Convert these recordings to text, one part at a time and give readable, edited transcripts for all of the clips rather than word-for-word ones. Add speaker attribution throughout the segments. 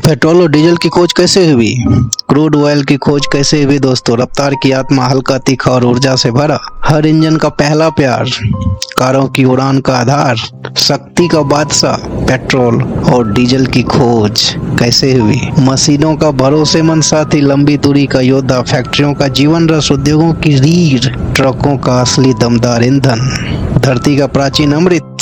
Speaker 1: Petrol और diesel की खोज कैसे हुई? क्रूड ऑयल की खोज कैसे हुई दोस्तों? रफ्तार की आत्मा, हल्का, तीखा और ऊर्जा से भरा, हर इंजन का पहला प्यार, कारों की उड़ान का आधार, शक्ति का बादशाह, पेट्रोल और डीजल की खोज कैसे हुई? मशीनों का भरोसेमंद साथी, लंबी दूरी का योद्धा, फैक्ट्रियों का जीवन रस, उद्योगों की रीढ़, ट्रकों का असली दमदार ईंधन, धरती का प्राचीन अमृत,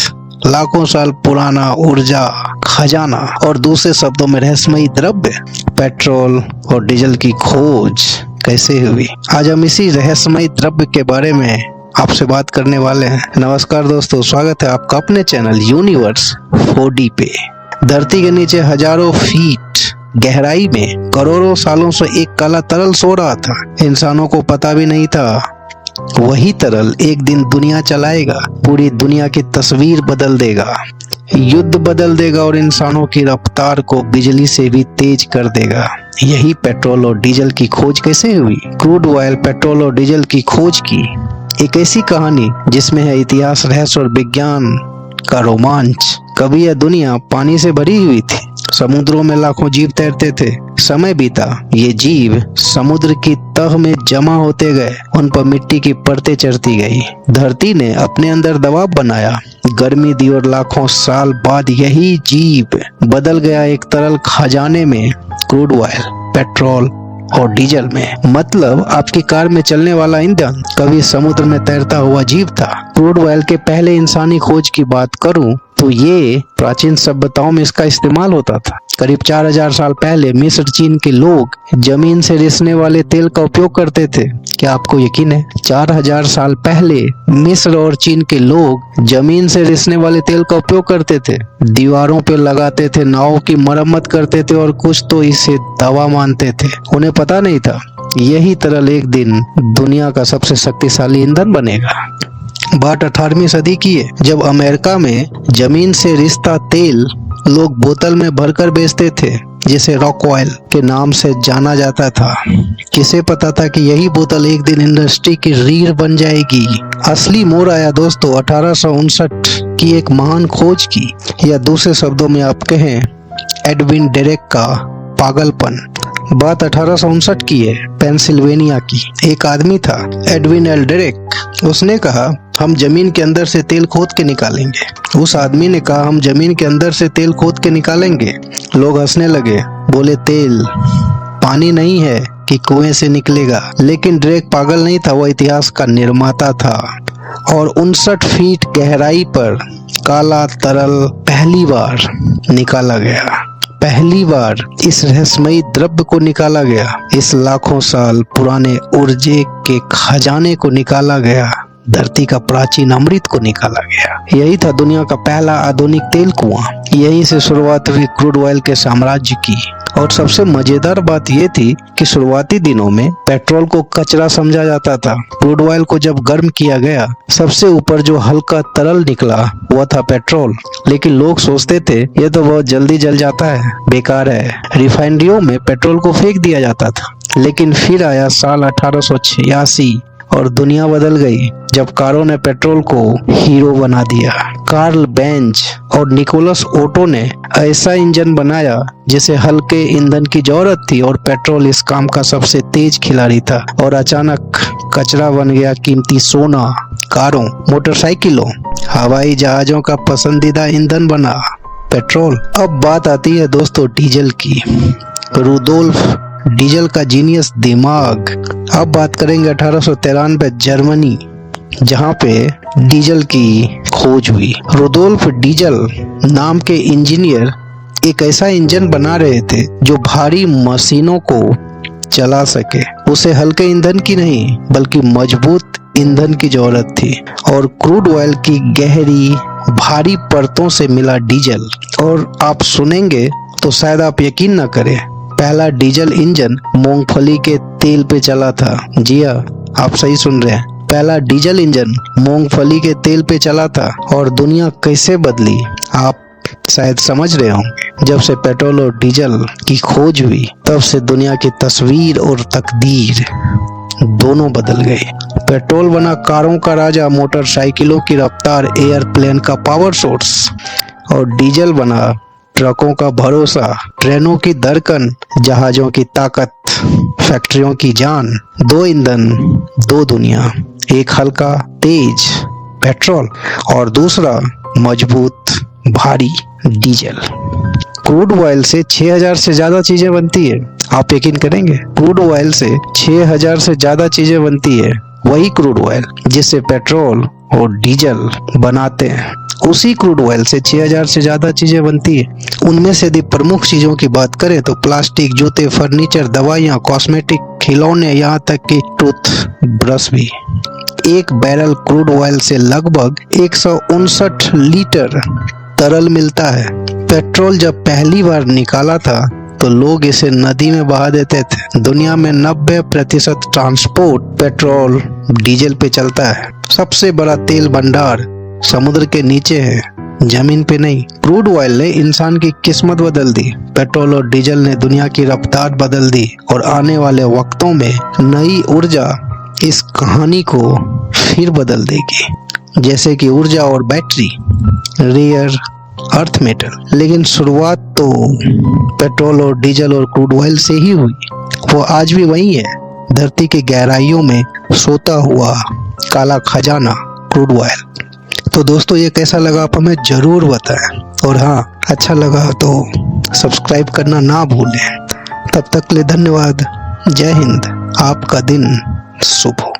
Speaker 1: लाखों साल पुराना ऊर्जा खजाना और दूसरे शब्दों में रहस्यमयी द्रव्य। पेट्रोल और डीजल की खोज कैसे हुई? आज हम इसी रहस्यमयी द्रव्य के बारे में आपसे बात करने वाले हैं। नमस्कार दोस्तों, स्वागत है आपका अपने चैनल यूनिवर्स 4D पे। धरती के नीचे हजारों फीट गहराई में करोड़ों सालों से एक काला तरल सो रहा था। इंसानों को पता भी नहीं था वही तरल एक दिन दुनिया चलाएगा, पूरी दुनिया की तस्वीर बदल देगा, युद्ध बदल देगा और इंसानों की रफ्तार को बिजली से भी तेज कर देगा। यही पेट्रोल और डीजल की खोज कैसे हुई? क्रूड ऑयल, पेट्रोल और डीजल की खोज की एक ऐसी कहानी जिसमें है इतिहास, रहस्य और विज्ञान का रोमांच। कभी यह दुनिया पानी से भरी हुई थी, समुद्रों में लाखों जीव तैरते थे। समय बीता, ये जीव समुद्र की तह में जमा होते गए, उन पर मिट्टी की परतें चढ़ती गई। धरती ने अपने अंदर दबाव बनाया, गर्मी दी और लाखों साल बाद यही जीव बदल गया एक तरल खजाने में, क्रूड ऑयल, पेट्रोल और डीजल में। मतलब आपकी कार में चलने वाला ईंधन कभी समुद्र में तैरता हुआ जीव था। क्रूड ऑयल के पहले इंसानी खोज की बात करूं तो ये प्राचीन सभ्यताओं में इसका इस्तेमाल होता था। करीब 4000 साल पहले मिस्र, चीन के लोग जमीन से रिसने वाले तेल का उपयोग करते थे। क्या आपको यकीन है? 4000 साल पहले मिस्र और चीन के लोग जमीन से रिसने वाले तेल का उपयोग करते थे, दीवारों पे लगाते थे, नावों की मरम्मत करते थे और कुछ तो इसे दवा मानते थे। उन्हें पता नहीं था यही तरल एक दिन दुनिया का सबसे शक्तिशाली ईंधन बनेगा। बात 18वीं सदी की है, जब अमेरिका में जमीन से रिश्ता तेल लोग बोतल में भरकर बेचते थे, जिसे रॉक ऑयल के नाम से जाना जाता था। किसे पता था कि यही बोतल एक दिन इंडस्ट्री की रीढ़ बन जाएगी। असली मोड़ आया दोस्तों 1859 की एक महान खोज की, या दूसरे शब्दों में आप कहें एडविन डेरेक का पागलपन। बात 1859 की है, पेंसिल्वेनिया की। एक आदमी था, एडविन एल डेरेक। उसने कहा हम जमीन के अंदर से तेल खोद के निकालेंगे। उस आदमी ने कहा हम जमीन के अंदर से तेल खोद के निकालेंगे। लोग हंसने लगे, बोले तेल पानी नहीं है कि कुएं से निकलेगा। लेकिन डेरेक पागल नहीं था, वह इतिहास का निर्माता था। और 59 फीट गहराई पर काला तरल पहली बार निकाला गया। पहली बार इस रहस्यमयी द्रव्य को निकाला गया। इस लाखों साल पुराने ऊर्जे के खजाने को निकाला गया, धरती का प्राचीन अमृत को निकाला गया। यही था दुनिया का पहला आधुनिक तेल कुआं। यहीं से शुरुआत हुई क्रूड ऑयल के साम्राज्य की। और सबसे मजेदार बात यह थी कि शुरुआती दिनों में पेट्रोल को कचरा समझा जाता था। क्रूड ऑयल को जब गर्म किया गया, सबसे ऊपर जो हल्का तरल निकला वह था पेट्रोल। लेकिन लोग सोचते थे यह तो बहुत जल्दी जल जाता है, बेकार है। रिफाइनरियों में पेट्रोल को फेंक दिया जाता था। लेकिन फिर आया साल 1886 और दुनिया बदल गई, जब कारों ने पेट्रोल को हीरो बना दिया। कार्ल बेंज और निकोलस ओटो ने ऐसा इंजन बनाया जिसे हल्के ईंधन की जरूरत थी, और पेट्रोल इस काम का सबसे तेज खिलाड़ी था। और अचानक कचरा बन गया कीमती सोना। कारों, मोटरसाइकिलों, हवाई जहाजों का पसंदीदा ईंधन बना पेट्रोल। अब बात आती है दोस्तों डीजल की। रुडोल्फ डीजल का जीनियस दिमाग। अब बात करेंगे 1893 जर्मनी, जहां पे डीजल की खोज हुई। रुडोल्फ डीजल नाम के इंजीनियर एक ऐसा इंजन बना रहे थे जो भारी मशीनों को चला सके। उसे हल्के ईंधन की नहीं बल्कि मजबूत ईंधन की जरूरत थी, और क्रूड ऑयल की गहरी भारी परतों से मिला डीजल। और आप सुनेंगे तो शायद आप यकीन न करें, पहला डीजल इंजन मूंगफली के तेल पे चला था। जी हाँ, आप सही सुन रहे हैं, पहला डीजल इंजन मूंगफली के तेल पे चला था। और दुनिया कैसे बदली आप शायद समझ रहे होंगे। जब से पेट्रोल और डीजल की खोज हुई, तब से दुनिया की तस्वीर और तकदीर दोनों बदल गई। पेट्रोल बना कारों का राजा, मोटरसाइकिलों की रफ्तार, एयरप्लेन का पावर सोर्स, और डीजल बना ट्रकों का भरोसा, ट्रेनों की धड़कन, जहाजों की ताकत, फैक्ट्रियों की जान। दो ईंधन, दो दुनिया, एक हल्का तेज पेट्रोल और दूसरा मजबूत भारी डीजल। क्रूड ऑयल से 6000 से ज्यादा चीजें बनती है। आप यकीन करेंगे, क्रूड ऑयल से 6000 से ज्यादा चीजें बनती है। वही क्रूड ऑयल जिससे पेट्रोल और डीजल बनाते हैं, उसी क्रूड ऑयल से 6000 से ज्यादा चीजें बनती है। उनमें से यदि प्रमुख चीजों की बात करें तो प्लास्टिक, जूते, फर्नीचर, दवाइयाँ, कॉस्मेटिक, खिलौने, यहाँ तक कि टूथ ब्रश भी। एक बैरल क्रूड ऑयल से लगभग 159 लीटर तरल मिलता है। पेट्रोल जब पहली बार निकाला था तो लोग इसे नदी में बहा देते थे। दुनिया में 90% ट्रांसपोर्ट पेट्रोल डीजल पे चलता है। सबसे बड़ा तेल भंडार समुद्र के नीचे है, जमीन पे नहीं। क्रूड ऑयल ने इंसान की किस्मत बदल दी। पेट्रोल और डीजल ने दुनिया की रफ्तार बदल दी और आने वाले वक्तों में नई ऊर्जा इस कहानी को फिर बदल देगी, जैसे कि ऊर्जा और बैटरी, रेयर अर्थ मेटल। लेकिन शुरुआत तो पेट्रोल और डीजल और क्रूड ऑयल से ही हुई। वो आज भी वही है, धरती की गहराइयों में सोता हुआ काला खजाना क्रूड ऑयल। तो दोस्तों, ये कैसा लगा आप हमें जरूर बताएं, और हाँ, अच्छा लगा तो सब्सक्राइब करना ना भूलें। तब तक के लिए धन्यवाद। जय हिंद। आपका दिन शुभ हो।